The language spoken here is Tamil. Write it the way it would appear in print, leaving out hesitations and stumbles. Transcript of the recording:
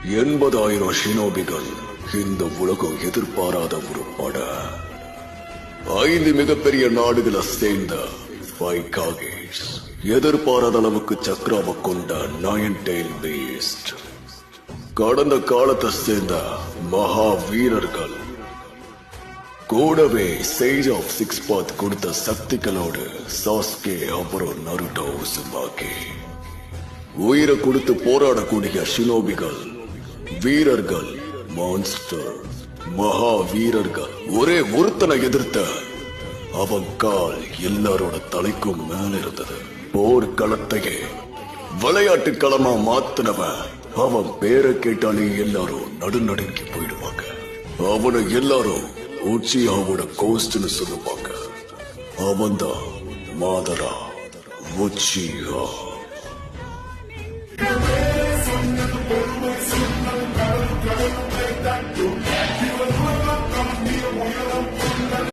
80,000 ஷினோபிகள். இந்த உலகம் எதிர்பாராத ஒரு பட. 5 மிகப்பெரிய நாடுகளை சேர்ந்த 5 காகேஸ். எதிர்பாராத அளவுக்கு சக்கராவை கொண்ட 9 டெயில் பீஸ்ட். கடந்த காலத்தை சேர்ந்த மகா வீரர்கள். கூடவே சேஜ் ஆஃப் 6 பாத் கொடுத்த சக்திகளோடு சாஸ்கே, அப்புறம் நருட்டோ, உசுமாகி. உயிரை கொடுத்து போராடக்கூடிய ஷினோபிகள், வீரர்கள், மான்ஸ்டர், மகா வீரர்கள். ஒரே ஒருத்தனை எதிர்த்த அவன் கால் எல்லாரோட தலைக்கும் மேல இருந்தது. போர்க்களத்தையே விளையாட்டு களமா மாத்தினவன். அவன் பேரை கேட்டாலே எல்லாரும் நடுநடுங்கி போயிடுவாங்க. அவனை எல்லாரும் உச்சியாவோட கோஸ்ட்னு சொல்லுவாங்க. அவன்தான் மாதரா உச்சியா. Take that